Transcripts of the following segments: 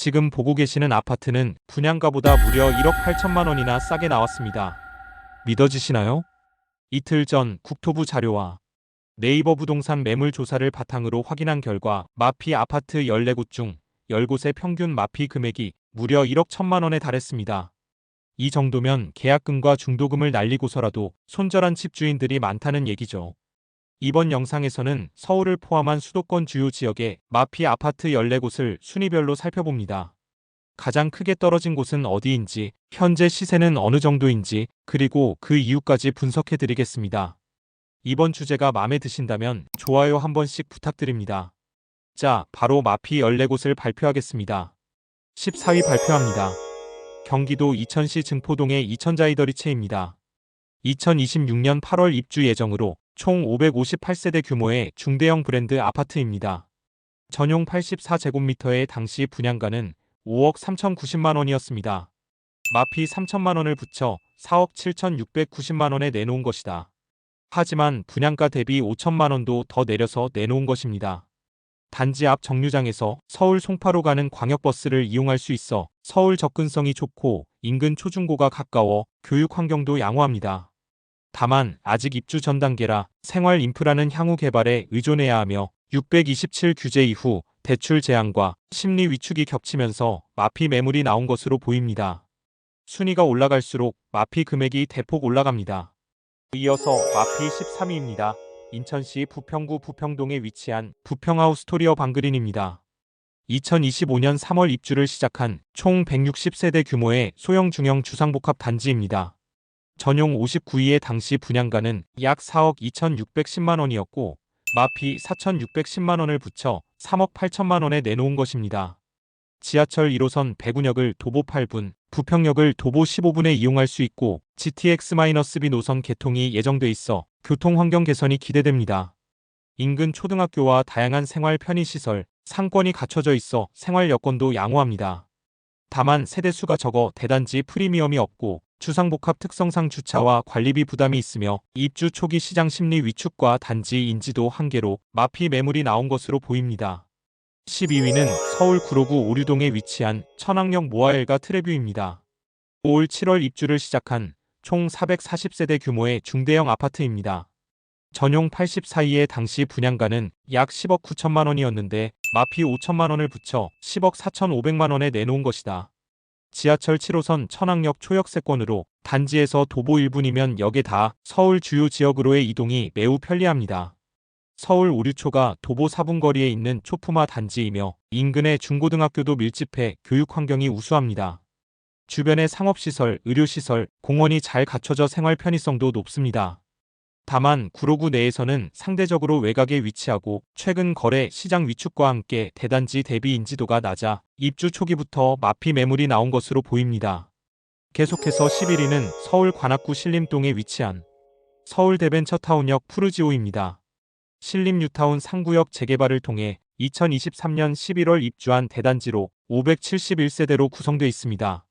지금 보고 계시는 아파트는 분양가보다 무려 1억 8천만 원이나 싸게 나왔습니다. 믿어지시나요? 이틀 전 국토부 자료와 네이버 부동산 매물 조사를 바탕으로 확인한 결과 마피 아파트 14곳 중 10곳의 평균 마피 금액이 무려 1억 1천만 원에 달했습니다. 이 정도면 계약금과 중도금을 날리고서라도 손절한 집주인들이 많다는 얘기죠. 이번 영상에서는 서울을 포함한 수도권 주요 지역의 마피 아파트 14곳을 순위별로 살펴봅니다. 가장 크게 떨어진 곳은 어디인지, 현재 시세는 어느 정도인지, 그리고 그 이유까지 분석해 드리겠습니다. 이번 주제가 마음에 드신다면 좋아요 한 번씩 부탁드립니다. 자, 바로 마피 14곳을 발표하겠습니다. 14위 발표합니다. 경기도 이천시 증포동의 이천자이더리체입니다. 2026년 8월 입주 예정으로 총 558세대 규모의 중대형 브랜드 아파트입니다. 전용 84제곱미터의 당시 분양가는 5억 3,090만 원이었습니다. 마피 3천만 원을 붙여 4억 7,690만 원에 내놓은 것이다. 하지만 분양가 대비 5천만 원도 더 내려서 내놓은 것입니다. 단지 앞 정류장에서 서울 송파로 가는 광역버스를 이용할 수 있어 서울 접근성이 좋고 인근 초중고가 가까워 교육 환경도 양호합니다. 다만 아직 입주 전 단계라 생활 인프라는 향후 개발에 의존해야 하며 627 규제 이후 대출 제한과 심리 위축이 겹치면서 마피 매물이 나온 것으로 보입니다. 순위가 올라갈수록 마피 금액이 대폭 올라갑니다. 이어서 마피 13위입니다. 인천시 부평구 부평동에 위치한 부평하우스 토리어 방그린입니다. 2025년 3월 입주를 시작한 총 160세대 규모의 소형 중형 주상복합 단지입니다. 전용 59위의 당시 분양가는 약 4억 2,610만 원이었고 마피 4,610만 원을 붙여 3억 8천만 원에 내놓은 것입니다. 지하철 1호선 배구역을 도보 8분, 부평역을 도보 15분에 이용할 수 있고 GTX-B 노선 개통이 예정돼 있어 교통 환경 개선이 기대됩니다. 인근 초등학교와 다양한 생활 편의시설, 상권이 갖춰져 있어 생활 여건도 양호합니다. 다만 세대수가 적어 대단지 프리미엄이 없고 주상복합 특성상 주차와 관리비 부담이 있으며 입주 초기 시장 심리 위축과 단지 인지도 한계로 마피 매물이 나온 것으로 보입니다. 12위는 서울 구로구 오류동에 위치한 천왕역 모아엘가 트레뷰입니다. 올 7월 입주를 시작한 총 440세대 규모의 중대형 아파트입니다. 전용 84위의 당시 분양가는 약 10억 9천만 원이었는데 마피 5천만 원을 붙여 10억 4,500만 원에 내놓은 것이다. 지하철 7호선 천왕역 초역세권으로 단지에서 도보 1분이면 역에 닿아 서울 주요 지역으로의 이동이 매우 편리합니다. 서울 오류초가 도보 4분 거리에 있는 초품화 단지이며 인근의 중고등학교도 밀집해 교육 환경이 우수합니다. 주변의 상업시설, 의료시설, 공원이 잘 갖춰져 생활 편의성도 높습니다. 다만 구로구 내에서는 상대적으로 외곽에 위치하고 최근 거래 시장 위축과 함께 대단지 대비 인지도가 낮아 입주 초기부터 마피 매물이 나온 것으로 보입니다. 계속해서 11위는 서울 관악구 신림동에 위치한 서울대벤처타운역 푸르지오입니다. 신림뉴타운 상구역 재개발을 통해 2023년 11월 입주한 대단지로 571세대로 구성되어 있습니다.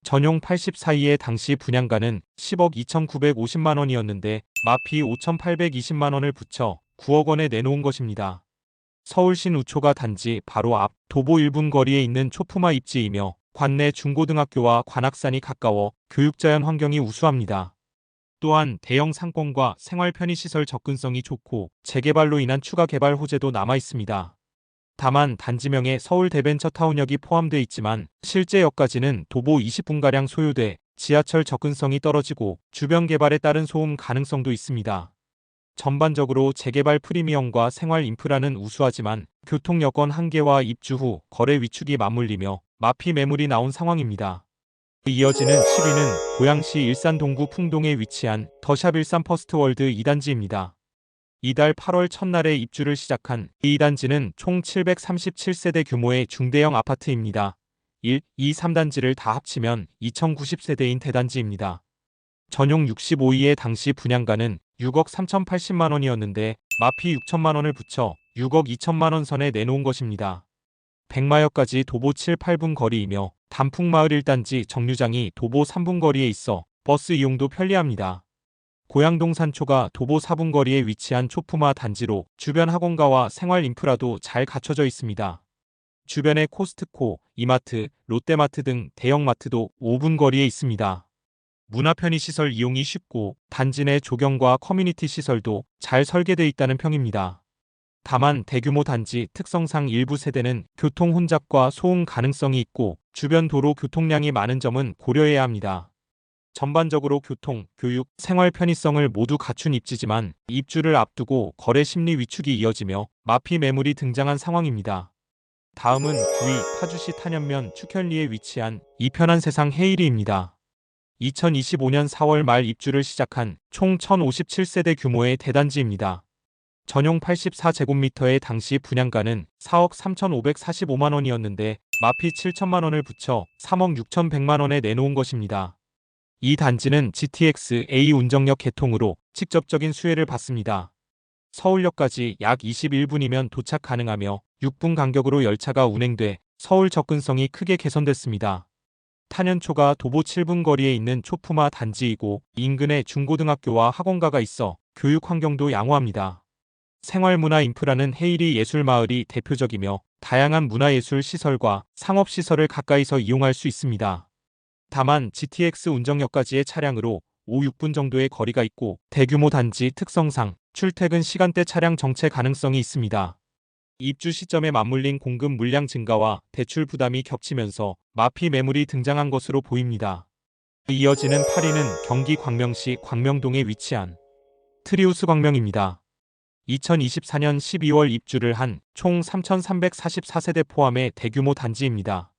전용 84위의 당시 분양가는 10억 2,950만 원이었는데 마피 5,820만 원을 붙여 9억 원에 내놓은 것입니다. 서울시 우초가 단지 바로 앞 도보 1분 거리에 있는 초품화 입지이며 관내 중고등학교와 관악산이 가까워 교육자연 환경이 우수합니다. 또한 대형 상권과 생활 편의시설 접근성이 좋고 재개발로 인한 추가 개발 호재도 남아 있습니다. 다만 단지명에 서울대벤처타운역이 포함되어 있지만 실제 역까지는 도보 20분가량 소요돼 지하철 접근성이 떨어지고 주변 개발에 따른 소음 가능성도 있습니다. 전반적으로 재개발 프리미엄과 생활 인프라는 우수하지만 교통 여건 한계와 입주 후 거래 위축이 맞물리며 마피 매물이 나온 상황입니다. 이어지는 10위는 고양시 일산 동구 풍동에 위치한 더샵 일산 퍼스트월드 2단지입니다. 이달 8월 첫날에 입주를 시작한 이 단지는 총 737세대 규모의 중대형 아파트입니다. 1, 2, 3단지를 다 합치면 2090세대인 대단지입니다. 전용 65위의 당시 분양가는 6억 3,080만 원이었는데 마피 6천만 원을 붙여 6억 2천만 원 선에 내놓은 것입니다. 백마역까지 도보 7, 8분 거리이며 단풍마을 1단지 정류장이 도보 3분 거리에 있어 버스 이용도 편리합니다. 고양동 산초가 도보 4분 거리에 위치한 초품화 단지로 주변 학원가와 생활 인프라도 잘 갖춰져 있습니다. 주변에 코스트코, 이마트, 롯데마트 등 대형마트도 5분 거리에 있습니다. 문화 편의시설 이용이 쉽고 단지 내 조경과 커뮤니티 시설도 잘 설계되어 있다는 평입니다. 다만 대규모 단지 특성상 일부 세대는 교통 혼잡과 소음 가능성이 있고 주변 도로 교통량이 많은 점은 고려해야 합니다. 전반적으로 교통, 교육, 생활 편의성을 모두 갖춘 입지지만 입주를 앞두고 거래 심리 위축이 이어지며 마피 매물이 등장한 상황입니다. 다음은 구리 파주시 탄현면 축현리에 위치한 이편한 세상 헤이리입니다. 2025년 4월 말 입주를 시작한 총 1057세대 규모의 대단지입니다. 전용 84제곱미터의 당시 분양가는 4억 3,545만 원이었는데 마피 7천만 원을 붙여 3억 6,100만 원에 내놓은 것입니다. 이 단지는 GTX-A 운정역 개통으로 직접적인 수혜를 받습니다. 서울역까지 약 21분이면 도착 가능하며 6분 간격으로 열차가 운행돼 서울 접근성이 크게 개선됐습니다. 탄현초가 도보 7분 거리에 있는 초품화 단지이고 인근에 중고등학교와 학원가가 있어 교육 환경도 양호합니다. 생활문화 인프라는 헤이리 예술마을이 대표적이며 다양한 문화예술 시설과 상업시설을 가까이서 이용할 수 있습니다. 다만 GTX 운정역까지의 차량으로 5, 6분 정도의 거리가 있고 대규모 단지 특성상 출퇴근 시간대 차량 정체 가능성이 있습니다. 입주 시점에 맞물린 공급 물량 증가와 대출 부담이 겹치면서 마피 매물이 등장한 것으로 보입니다. 이어지는 8위는 경기 광명시 광명동에 위치한 트리우스 광명입니다. 2024년 12월 입주를 한 총 3,344세대 포함의 대규모 단지입니다.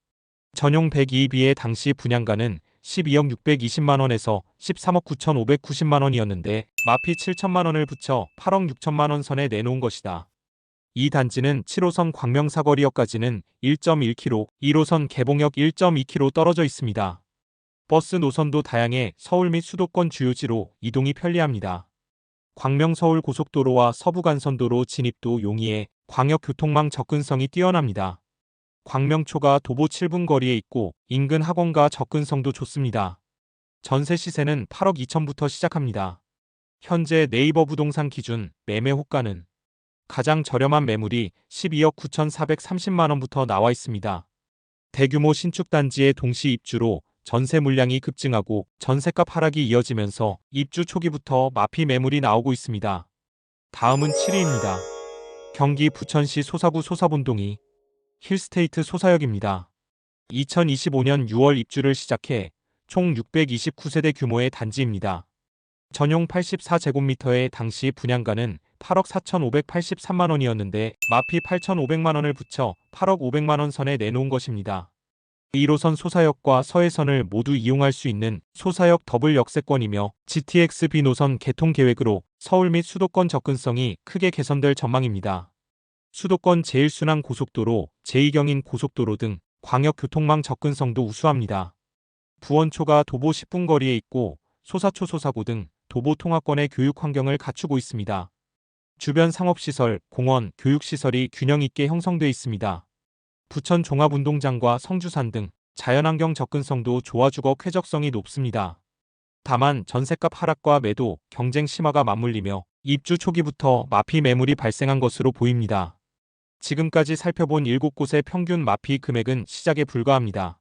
전용 102B의 당시 분양가는 12억 620만 원에서 13억 9,590만 원이었는데 마피 7천만 원을 붙여 8억 6천만 원 선에 내놓은 것이다. 이 단지는 7호선 광명 사거리역까지는 1.1km, 1호선 개봉역 1.2km 떨어져 있습니다. 버스 노선도 다양해 서울 및 수도권 주요지로 이동이 편리합니다. 광명-서울 고속도로와 서부간선도로 진입도 용이해 광역교통망 접근성이 뛰어납니다. 광명초가 도보 7분 거리에 있고 인근 학원과 접근성도 좋습니다. 전세 시세는 8억 2천부터 시작합니다. 현재 네이버 부동산 기준 매매 호가는 가장 저렴한 매물이 12억 9,430만 원부터 나와 있습니다. 대규모 신축 단지의 동시 입주로 전세 물량이 급증하고 전세값 하락이 이어지면서 입주 초기부터 마피 매물이 나오고 있습니다. 다음은 7위입니다. 경기 부천시 소사구 소사본동이 힐스테이트 소사역입니다. 2025년 6월 입주를 시작해 총 629세대 규모의 단지입니다. 전용 84제곱미터의 당시 분양가는 8억 4,583만 원이었는데 마피 8,500만 원을 붙여 8억 500만 원 선에 내놓은 것입니다. 1호선 소사역과 서해선을 모두 이용할 수 있는 소사역 더블 역세권이며 GTX-B 노선 개통 계획으로 서울 및 수도권 접근성이 크게 개선될 전망입니다. 수도권 제1순환 고속도로, 제2경인 고속도로 등 광역교통망 접근성도 우수합니다. 부원초가 도보 10분 거리에 있고 소사초 소사고 등 도보 통합권의 교육 환경을 갖추고 있습니다. 주변 상업시설, 공원, 교육시설이 균형 있게 형성돼 있습니다. 부천 종합운동장과 성주산 등 자연환경 접근성도 좋아주거 쾌적성이 높습니다. 다만 전세값 하락과 매도, 경쟁 심화가 맞물리며 입주 초기부터 마피 매물이 발생한 것으로 보입니다. 지금까지 살펴본 7곳의 평균 마피 금액은 시작에 불과합니다.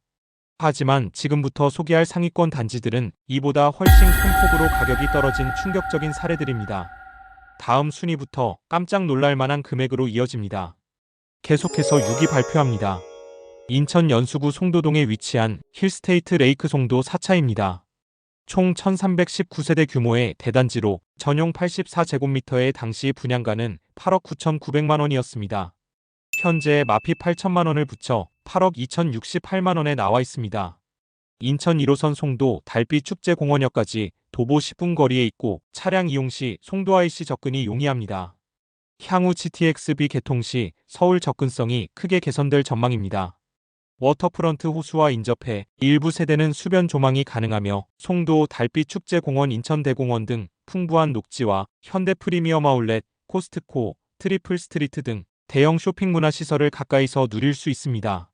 하지만 지금부터 소개할 상위권 단지들은 이보다 훨씬 큰 폭으로 가격이 떨어진 충격적인 사례들입니다. 다음 순위부터 깜짝 놀랄 만한 금액으로 이어집니다. 계속해서 6위 발표합니다. 인천 연수구 송도동에 위치한 힐스테이트 레이크 송도 4차입니다. 총 1319세대 규모의 대단지로 전용 84제곱미터의 당시 분양가는 8억 9,900만 원이었습니다. 현재 마피 8천만 원을 붙여 8억 2,068만 원에 나와 있습니다. 인천 1호선 송도 달빛축제공원역까지 도보 10분 거리에 있고 차량 이용 시 송도 IC 접근이 용이합니다. 향후 GTX-B 개통 시 서울 접근성이 크게 개선될 전망입니다. 워터프런트 호수와 인접해 일부 세대는 수변 조망이 가능하며 송도 달빛축제공원 인천대공원 등 풍부한 녹지와 현대 프리미엄 아울렛, 코스트코, 트리플 스트리트 등 대형 쇼핑 문화 시설을 가까이서 누릴 수 있습니다.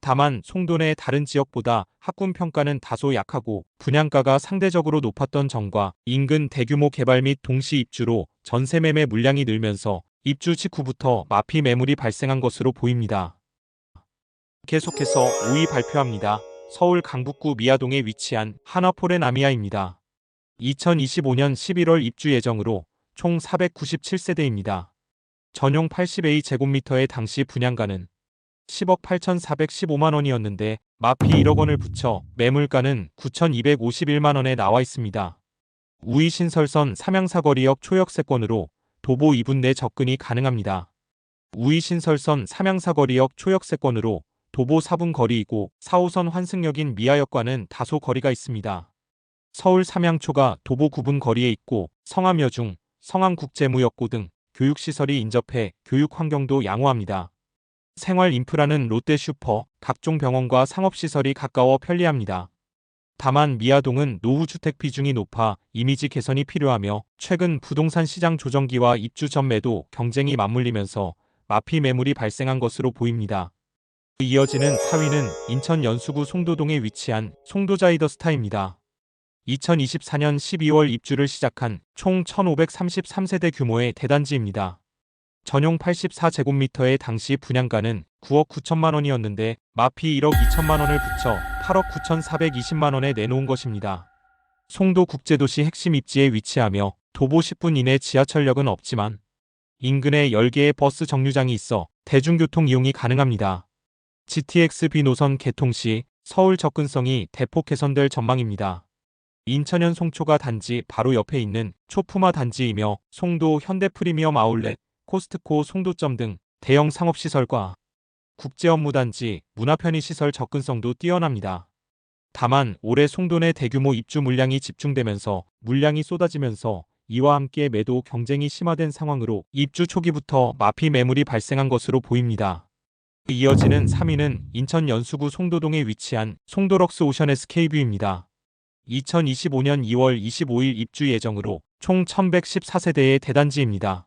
다만 송도 내 다른 지역보다 학군 평가는 다소 약하고 분양가가 상대적으로 높았던 점과 인근 대규모 개발 및 동시 입주로 전세 매매 물량이 늘면서 입주 직후부터 마피 매물이 발생한 것으로 보입니다. 계속해서 5위 발표합니다. 서울 강북구 미아동에 위치한 하나포레나미아입니다. 2025년 11월 입주 예정으로 총 497세대입니다. 전용 80A 제곱미터의 당시 분양가는 10억 8,415만 원이었는데 마피 1억 원을 붙여 매물가는 9,251만 원에 나와 있습니다. 우이 신설선 삼양사거리역 초역세권으로 도보 2분 내 접근이 가능합니다. 우이 신설선 삼양사거리역 초역세권으로 도보 4분 거리이고 4호선 환승역인 미아역과는 다소 거리가 있습니다. 서울 삼양초가 도보 9분 거리에 있고 성암여중, 성암국제무역고 등 교육시설이 인접해 교육 환경도 양호합니다. 생활 인프라는 롯데슈퍼, 각종 병원과 상업시설이 가까워 편리합니다. 다만 미아동은 노후주택 비중이 높아 이미지 개선이 필요하며 최근 부동산 시장 조정기와 입주 전매도 경쟁이 맞물리면서 마피 매물이 발생한 것으로 보입니다. 이어지는 4위는 인천 연수구 송도동에 위치한 송도자이더스타입니다. 2024년 12월 입주를 시작한 총 1,533세대 규모의 대단지입니다. 전용 84제곱미터의 당시 분양가는 9억 9천만 원이었는데 마피 1억 2천만 원을 붙여 8억 9,420만 원에 내놓은 것입니다. 송도 국제도시 핵심 입지에 위치하며 도보 10분 이내 지하철역은 없지만 인근에 10개의 버스 정류장이 있어 대중교통 이용이 가능합니다. GTX-B 노선 개통 시 서울 접근성이 대폭 개선될 전망입니다. 인천현 송초가 단지 바로 옆에 있는 초품화 단지이며 송도 현대 프리미엄 아울렛, 코스트코 송도점 등 대형 상업시설과 국제업무단지, 문화편의시설 접근성도 뛰어납니다. 다만 올해 송도 내 대규모 입주 물량이 집중되면서 물량이 쏟아지면서 이와 함께 매도 경쟁이 심화된 상황으로 입주 초기부터 마피 매물이 발생한 것으로 보입니다. 이어지는 3위는 인천 연수구 송도동에 위치한 송도럭스 오션 SK뷰입니다. 2025년 2월 25일 입주 예정으로 총 1114세대의 대단지입니다.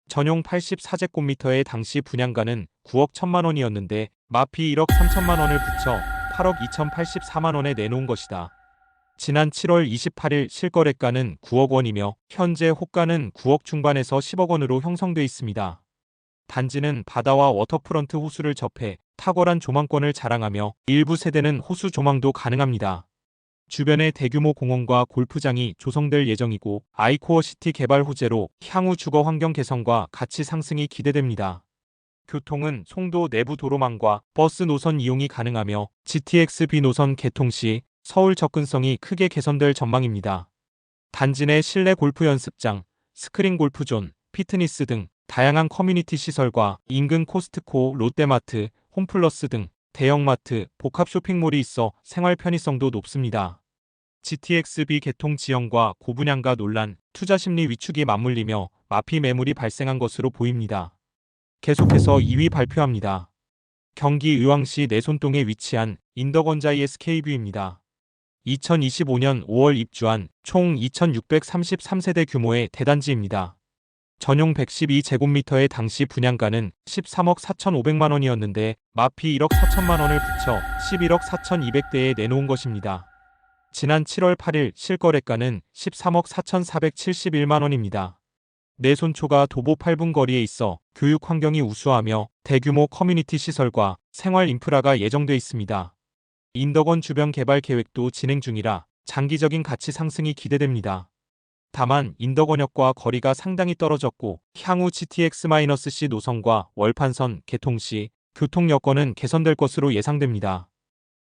전용 84제곱미터의 당시 분양가는 9억 1천만 원이었는데 마피 1억 3천만 원을 붙여 8억 2,084만 원에 내놓은 것이다. 지난 7월 28일 실거래가는 9억 원이며 현재 호가는 9억 중반에서 10억 원으로 형성돼 있습니다. 단지는 바다와 워터프런트 호수를 접해 탁월한 조망권을 자랑하며 일부 세대는 호수 조망도 가능합니다. 주변에 대규모 공원과 골프장이 조성될 예정이고 아이코어 시티 개발 호재로 향후 주거 환경 개선과 가치 상승이 기대됩니다. 교통은 송도 내부 도로망과 버스 노선 이용이 가능하며 GTX-B 노선 개통 시 서울 접근성이 크게 개선될 전망입니다. 단지 내 실내 골프 연습장, 스크린 골프존, 피트니스 등 다양한 커뮤니티 시설과 인근 코스트코, 롯데마트, 홈플러스 등 대형마트, 복합 쇼핑몰이 있어 생활 편의성도 높습니다. GTX-B 개통 지연과 고분양가 논란, 투자 심리 위축이 맞물리며 마피 매물이 발생한 것으로 보입니다. 계속해서 2위 발표합니다. 경기 의왕시 내손동에 위치한 인덕원자이 SK뷰입니다. 2025년 5월 입주한 총 2,633세대 규모의 대단지입니다. 전용 112제곱미터의 당시 분양가는 13억 4,500만 원이었는데 마피 1억 4천만 원을 붙여 11억 4,200대에 내놓은 것입니다. 지난 7월 8일 실거래가는 13억 4,471만 원입니다. 내손초가 도보 8분 거리에 있어 교육 환경이 우수하며 대규모 커뮤니티 시설과 생활 인프라가 예정돼 있습니다. 인덕원 주변 개발 계획도 진행 중이라 장기적인 가치 상승이 기대됩니다. 다만 인덕원역과 거리가 상당히 떨어졌고 향후 GTX-C 노선과 월판선 개통 시 교통 여건은 개선될 것으로 예상됩니다.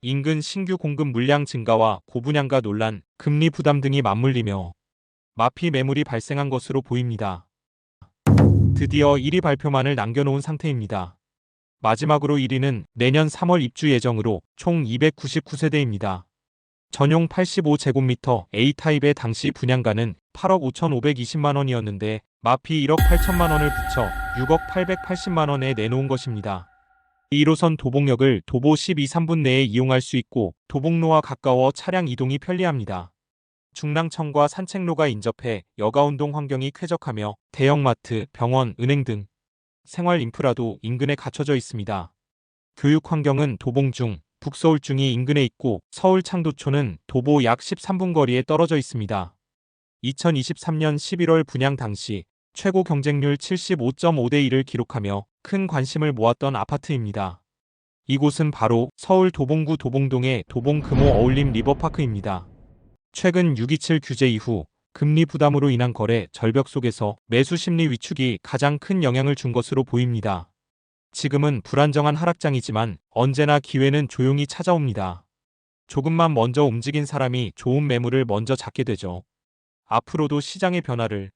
인근 신규 공급 물량 증가와 고분양가 논란, 금리 부담 등이 맞물리며 마피 매물이 발생한 것으로 보입니다. 드디어 1위 발표만을 남겨놓은 상태입니다. 마지막으로 1위는 내년 3월 입주 예정으로 총 299세대입니다. 전용 85제곱미터 A타입의 당시 분양가는 8억 5,520만 원이었는데 마피 1억 8천만 원을 붙여 6억 880만 원에 내놓은 것입니다. 1호선 도봉역을 도보 12~3분 내에 이용할 수 있고 도봉로와 가까워 차량 이동이 편리합니다. 중랑천과 산책로가 인접해 여가운동 환경이 쾌적하며 대형마트, 병원, 은행 등 생활 인프라도 인근에 갖춰져 있습니다. 교육 환경은 도봉중, 북서울중이 인근에 있고 서울 창도초는 도보 약 13분 거리에 떨어져 있습니다. 2023년 11월 분양 당시 최고 경쟁률 75.5대 1을 기록하며 큰 관심을 모았던 아파트입니다. 이곳은 바로 서울 도봉구 도봉동의 도봉금호 어울림 리버파크입니다. 최근 6.27 규제 이후 금리 부담으로 인한 거래 절벽 속에서 매수 심리 위축이 가장 큰 영향을 준 것으로 보입니다. 지금은 불안정한 하락장이지만 언제나 기회는 조용히 찾아옵니다. 조금만 먼저 움직인 사람이 좋은 매물을 먼저 잡게 되죠. 앞으로도 시장의 변화를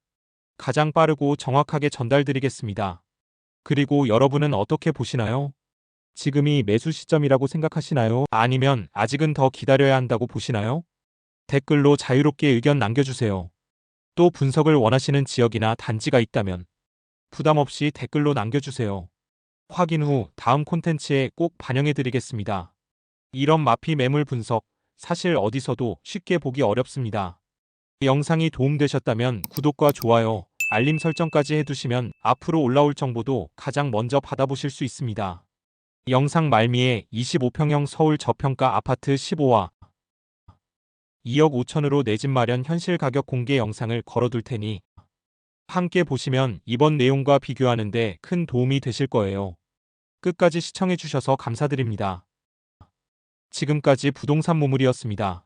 가장 빠르고 정확하게 전달드리겠습니다. 그리고 여러분은 어떻게 보시나요? 지금이 매수 시점이라고 생각하시나요? 아니면 아직은 더 기다려야 한다고 보시나요? 댓글로 자유롭게 의견 남겨주세요. 또 분석을 원하시는 지역이나 단지가 있다면 부담 없이 댓글로 남겨주세요. 확인 후 다음 콘텐츠에 꼭 반영해드리겠습니다. 이런 마피 매물 분석, 사실 어디서도 쉽게 보기 어렵습니다. 영상이 도움되셨다면 구독과 좋아요, 알림 설정까지 해두시면 앞으로 올라올 정보도 가장 먼저 받아보실 수 있습니다. 영상 말미에 25평형 서울 저평가 아파트 15와 2억 5천으로 내 집 마련 현실 가격 공개 영상을 걸어둘 테니 함께 보시면 이번 내용과 비교하는 데 큰 도움이 되실 거예요. 끝까지 시청해주셔서 감사드립니다. 지금까지 부동산 모물이었습니다.